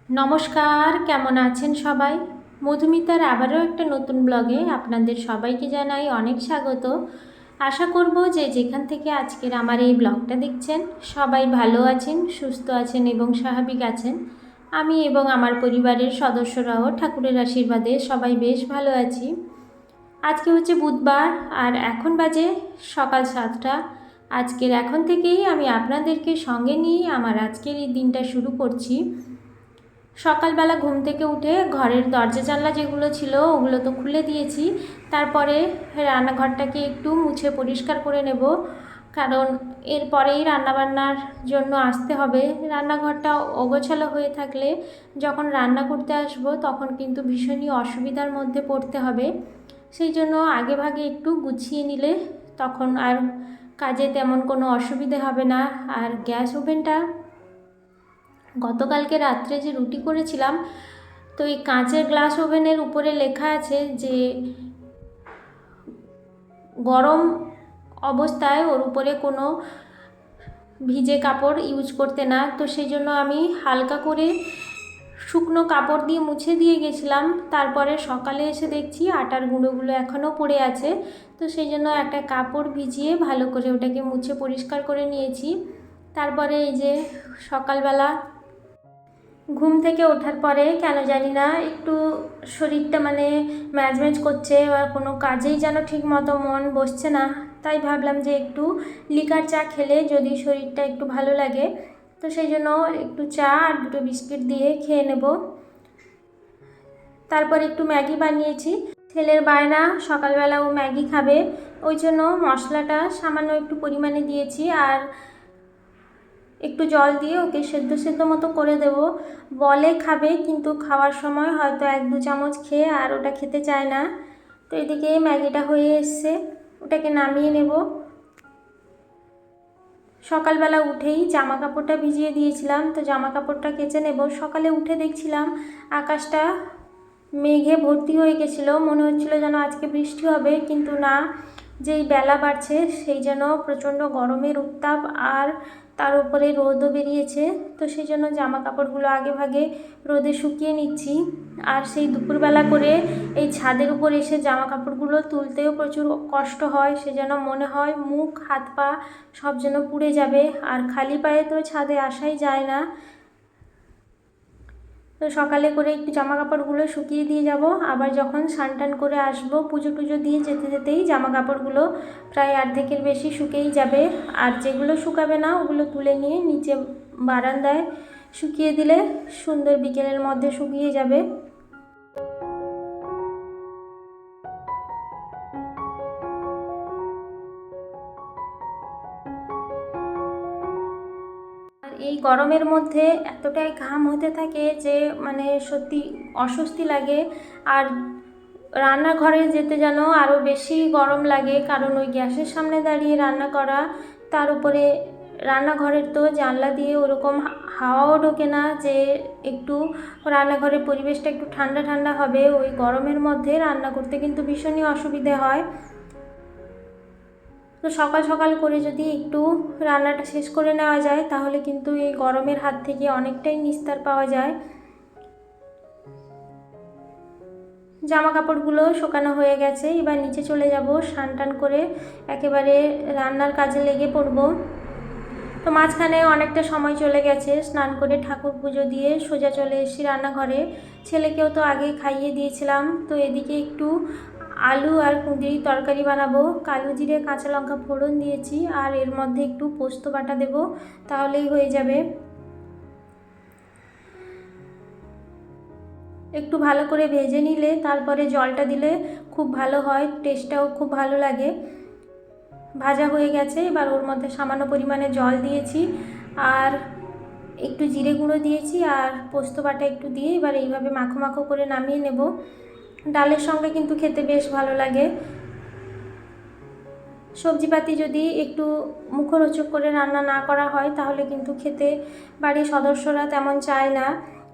নমস্কার, কেমন আছেন সবাই? মধুমিতার আবারও একটা নতুন ব্লগে আপনাদের সবাইকে জানাই অনেক স্বাগত। আশা করব যে যেখান থেকে আজকের আমার এই ব্লগটা দেখছেন সবাই ভালো আছেন, সুস্থ আছেন এবং স্বাভাবিক আছেন। আমি এবং আমার পরিবারের সদস্যরাও ঠাকুরের আশীর্বাদে সবাই বেশ ভালো আছি। আজকে হচ্ছে বুধবার আর এখন বাজে সকাল 7টা। আজকের এখন থেকেই আমি আপনাদেরকে সঙ্গে নিয়ে আমার আজকের এই দিনটা শুরু করছি। সকালবেলা ঘুম থেকে উঠে ঘরের দরজা জানলা যেগুলো ছিল ওগুলো তো খুলে দিয়েছি। তারপরে রান্নাঘরটাকে একটু মুছে পরিষ্কার করে নেব, কারণ এরপরেই রান্নাবান্নার জন্য আসতে হবে। রান্নাঘরটা অগোছালো হয়ে থাকলে যখন রান্না করতে আসব তখন কিন্তু ভীষণই অসুবিধার মধ্যে পড়তে হবে। সেই জন্য আগেভাগে একটু গুছিয়ে নিলে তখন আর কাজে তেমন কোনো অসুবিধে হবে না। আর গ্যাস ওভেনটা গতকালকে রাত্রে যে রুটি করেছিলাম, তো এই কাঁচের গ্লাস ওভেনের উপরে লেখা আছে যে গরম অবস্থায় ওর উপরে কোনো ভিজে কাপড় ইউজ করতে না। তো সেই জন্য আমি হালকা করে শুকনো কাপড় দিয়ে মুছে দিয়ে গেছিলাম। তারপরে সকালে এসে দেখছি আটার গুঁড়োগুলো এখনও পড়ে আছে। তো সেই জন্য একটা কাপড় ভিজিয়ে ভালো করে ওটাকে মুছে পরিষ্কার করে নিয়েছি। তারপরে এই যে সকালবেলা ঘুম থেকে ওঠার পরে কেন জানি না একটু শরীরটা ম্যাজম্যাজ করছে, বা কোনো কাজেই যেন ঠিক মতো মন বসছে না। তাই ভাবলাম যে একটু লিকার চা খেলে যদি শরীরটা একটু ভালো লাগে, তো সেই জন্য একটু চা আর দুটো বিস্কিট দিয়ে খেয়ে নেব। তারপর একটু ম্যাগি বানিয়েছি। ছেলের বায়না সকালবেলা ও ম্যাগি খাবে, ওই জন্য মশলাটা সামান্য একটু পরিমাণে দিয়েছি আর একটু জল দিয়ে ওকে সেদ্ধ সেদ্ধ মতো করে দেব। বলে খাবে, কিন্তু খাওয়ার সময় হয়তো 1-2 চামচ খেয়ে আর ওটা খেতে চায় না। তো এদিকে ম্যাগিটা হয়ে এসছে, ওটাকে নামিয়ে নেব। সকালবেলা উঠেই জামা কাপড়টা ভিজিয়ে দিয়েছিলাম, তো জামা কাপড়টা কেচে নেব। সকালে উঠে দেখছিলাম আকাশটা মেঘে ভর্তি হয়ে গেছিলো, মনে হচ্ছিলো যেন আজকে বৃষ্টি হবে, কিন্তু না। যেই বেলা বাড়ছে সেই যেন প্রচণ্ড গরমের উত্তাপ, আর তার উপরে রোদও বেরিয়েছে। তো সেই জন্য জামা কাপড়গুলো আগে ভাগে রোদে শুকিয়ে নিচ্ছি। আর সেই দুপুরবেলা করে এই ছাদের উপর এসে জামা কাপড়গুলো তুলতেও প্রচুর কষ্ট হয়, সে যেন মনে হয় মুখ হাত পা সব যেন পুড়ে যাবে। আর খালি পায়ে তো ছাদে আসাই যায় না। তো সকালে করে একটু জামা কাপড়গুলো শুকিয়ে দিয়ে যাব, আবার যখন স্নান টান করে আসবো পুজো টুজো দিয়ে যেতে যেতেই জামা কাপড়গুলো প্রায় অর্ধেকের বেশি শুকিয়েই যাবে। আর যেগুলো শুকাবে না ওগুলো তুলে নিয়ে নিচে বারান্দায় শুকিয়ে দিলে সুন্দর বিকেলের মধ্যে শুকিয়ে যাবে। আর এই গরমের মধ্যে এতটাই ঘাম হতে থাকে যে সত্যি অস্বস্তি লাগে। আর রান্নাঘরে যেতে যেন আরও বেশি গরম লাগে, কারণ ওই গ্যাসের সামনে দাঁড়িয়ে রান্না করা, তার উপরে রান্নাঘরের তো জানলা দিয়ে ওরকম হাওয়াও ঢোকে না যে একটু রান্নাঘরের পরিবেশটা একটু ঠান্ডা ঠান্ডা হবে। ওই গরমের মধ্যে রান্না করতে কিন্তু ভীষণই অসুবিধে হয়। তো সকাল সকাল করে যদি একটু রান্নাটা শেষ করে নেওয়া যায় তাহলে কিন্তু এই গরমের হাত থেকে অনেকটাই নিস্তার পাওয়া যায়। জামা কাপড়গুলো শুকানো হয়ে গেছে, এবার নিচে চলে যাব, স্নান টান করে একেবারে রান্নার কাজে লেগে পড়ব। তো মাঝখানে অনেকটা সময় চলে গেছে, স্নান করে ঠাকুর পুজো দিয়ে সোজা চলে এসেছি রান্নাঘরে। ছেলেকেও তো আগে খাইয়ে দিয়েছিলাম। তো এদিকে একটু আলু আর কুঁদরি তরকারি বানাবো। কালো জিরে কাঁচা লঙ্কা ফোড়ন দিয়েছি, আর এর মধ্যে একটু পোস্ত বাটা দেব, তাহলেই হয়ে যাবে। একটু ভালো করে ভেজে নিলে তারপরে জলটা দিলে খুব ভালো হয়, টেস্টটাও খুব ভালো লাগে। ভাজা হয়ে গেছে, এবার ওর মধ্যে সামান্য পরিমাণে জল দিয়েছি আর একটু জিরে গুঁড়ো দিয়েছি আর পোস্ত বাটা একটু দিয়ে এবার এইভাবে মাখো মাখো করে নামিয়ে নেব। ডালের সঙ্গে কিন্তু খেতে বেশ ভালো লাগে। সবজিপাতি যদি একটু মুখরোচক করে রান্না না করা হয় তাহলে কিন্তু খেতে বাড়ির সদস্যরা তেমন চায় না।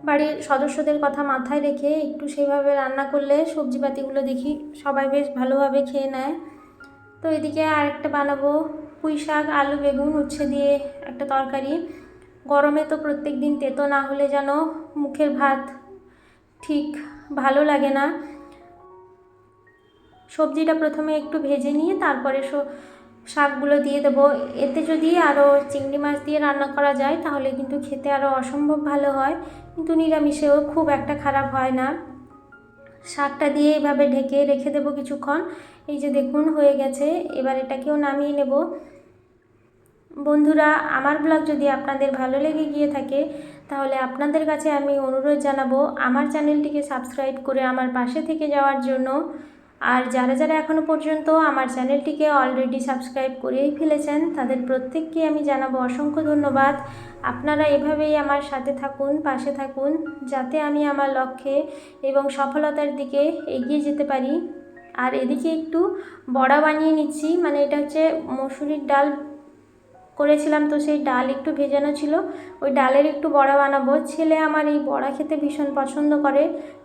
বাড়ির সদস্যদের কথা মাথায় রেখে একটু সেইভাবে রান্না করলে সবজিপাতিগুলো দেখি সবাই বেশ ভালোভাবে খেয়ে নেয়। তো এদিকে আরেকটা বানাবো পুঁই শাক আলু বেগুন উচ্ছে দিয়ে একটা তরকারি। গরমে তো প্রত্যেক দিন তেতো না হলে যেন মুখের ভাত ঠিক ভালো লাগে না। সবজিটা প্রথমে একটু ভেজে নিয়ে তারপরে শাকগুলো দিয়ে দেবো। এতে যদি আরও চিংড়ি মাছ দিয়ে রান্না করা যায় তাহলে কিন্তু খেতে আরও অসম্ভব ভালো হয়, কিন্তু নিরামিষেও খুব একটা খারাপ হয় না। শাকটা দিয়ে এভাবে ঢেকে রেখে দেবো কিছুক্ষণ। এই যে দেখুন হয়ে গেছে, এবার এটাকেও নামিয়ে নেব। বন্ধুরা, আমার ব্লগ যদি আপনাদের ভালো লেগে গিয়ে থাকে তাহলে আপনাদের কাছে আমি অনুরোধ জানাবো আমার চ্যানেলটিকে সাবস্ক্রাইব করে আমার পাশে থেকে যাওয়ার জন্য। আর যারা যারা এখনও পর্যন্ত আমার চ্যানেলটিকে অলরেডি সাবস্ক্রাইব করেই ফেলেছেন তাদের প্রত্যেককে আমি জানাবো অসংখ্য ধন্যবাদ। আপনারা এভাবেই আমার সাথে থাকুন, পাশে থাকুন, যাতে আমি আমার লক্ষ্যে এবং সফলতার দিকে এগিয়ে যেতে পারি। আর এদিকে একটু বড়া বানিয়ে নিচ্ছি, মানে এটা হচ্ছে মসুরির ডাল করেছিলাম, তো সেই ডাল একটু ভেজানো ছিল, ওই ডালের একটু বড়া বানাবো। ছেলে আমার এই বড়া খেতে ভীষণ পছন্দ করে,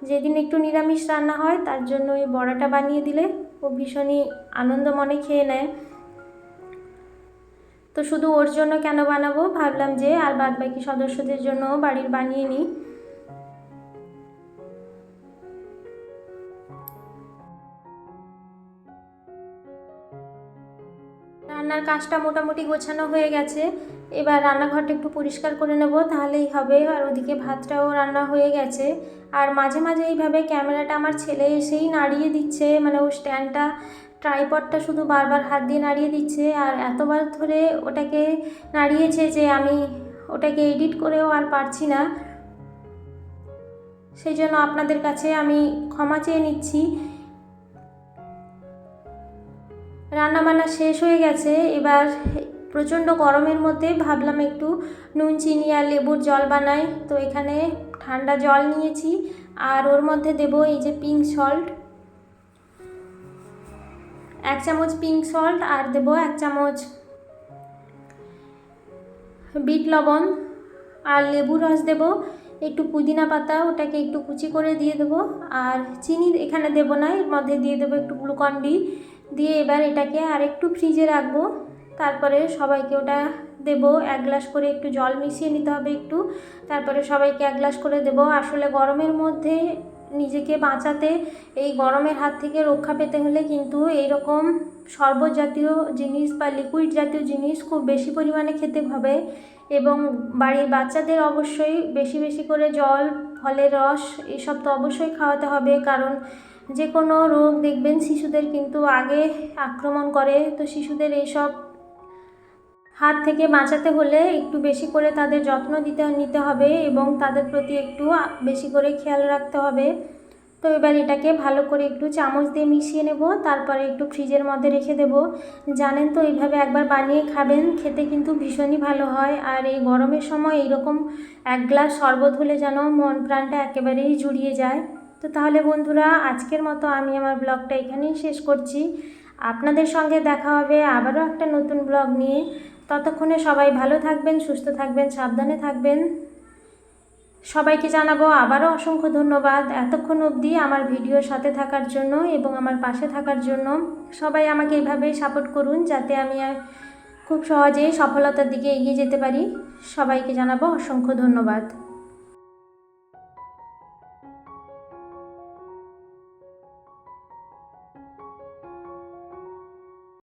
যেদিন একটু নিরামিষ রান্না হয় তার জন্য এই বড়াটা বানিয়ে দিলে ও ভীষণই আনন্দ মনে খেয়ে নেয়। তো শুধু ওর জন্য কেন বানাবো, ভাবলাম যে আর বাদ বাকি সদস্যদের জন্য বাড়ির বানিয়ে নিই। রান্নার কাজটা মোটামুটি গোছানো হয়ে গেছে, এবার রান্নাঘরটা একটু পরিষ্কার করে নেব, তাহলেই হবে। আর ওদিকে ভাতটাও রান্না হয়ে গেছে। আর মাঝে মাঝে এইভাবে ক্যামেরাটা আমার ছেলে এসেই নাড়িয়ে দিচ্ছে, মানে ও স্ট্যান্ডটা ট্রাইপডটা শুধু বারবার হাত দিয়ে নাড়িয়ে দিচ্ছে, আর এতবার ধরে ওটাকে নাড়িয়েছে যে আমি ওটাকে এডিট করেও আর পারছি না। সেই জন্য আপনাদের কাছে আমি ক্ষমা চেয়ে নিচ্ছি। রান্নাবান্না শেষ হয়ে গেছে, এবার প্রচণ্ড গরমের মধ্যে ভাবলাম একটু নুন চিনি আর লেবুর জল বানাই। তো এখানে ঠান্ডা জল নিয়েছি আর ওর মধ্যে দেব এই যে পিঙ্ক সল্ট, 1 চামচ পিঙ্ক সল্ট, আর দেব 1 চামচ বিট লবণ, আর লেবু রস দেব, একটু পুদিনা পাতা ওটাকে একটু কুচি করে দিয়ে দেবো, আর চিনি এখানে দেব না, এর মধ্যে দিয়ে দেবো একটু গ্লুকন ডি দিয়ে এবার এটাকে আর একটু ফ্রিজে রাখবো। তারপরে সবাইকে ওটা দেব, 1 গ্লাস করে একটু জল মিশিয়ে নিতে হবে একটু, তারপরে সবাইকে 1 গ্লাস করে দেব। আসলে গরমের মধ্যে নিজেকে বাঁচাতে, এই গরমের হাত থেকে রক্ষা পেতে হলে কিন্তু এইরকম শরবত জাতীয় জিনিস বা লিকুইড জাতীয় জিনিস খুব বেশি পরিমাণে খেতে হবে, এবং বাড়ির বাচ্চাদের অবশ্যই বেশি বেশি করে জল, ফলের রস এসব তো অবশ্যই খাওয়াতে হবে, কারণ যে কোনো রোগ দেখবেন শিশুদের কিন্তু আগে আক্রমণ করে। তো শিশুদের এইসব হাত থেকে বাঁচাতে হলে একটু বেশি করে তাদের যত্ন নিতে হবে এবং তাদের প্রতি একটু বেশি করে খেয়াল রাখতে হবে। তো এবার এটাকে ভালো করে একটু চামচ দিয়ে মিশিয়ে নেব, তারপরে একটু ফ্রিজের মধ্যে রেখে দেব। জানেন তো, এইভাবে একবার বানিয়ে খাবেন, খেতে কিন্তু ভীষণই ভালো হয়। আর এই গরমের সময় এইরকম 1 গ্লাস শরবত হলে যেন মন প্রাণটা একেবারেই জুড়িয়ে যায়। তো তাহলে বন্ধুরা, আজকের মতো আমি আমার ব্লগটা এখানেই শেষ করছি। আপনাদের সঙ্গে দেখা হবে আবারও একটা নতুন ব্লগ নিয়ে। ততক্ষণে সবাই ভালো থাকবেন, সুস্থ থাকবেন, সাবধানে থাকবেন। সবাইকে জানাবো আবারও অসংখ্য ধন্যবাদ এতক্ষণ অবধি আমার ভিডিওর সাথে থাকার জন্য এবং আমার পাশে থাকার জন্য। সবাই আমাকে এইভাবেই সাপোর্ট করুন যাতে আমি খুব সহজেই সফলতার দিকে এগিয়ে যেতে পারি। সবাইকে জানাবো অসংখ্য ধন্যবাদ।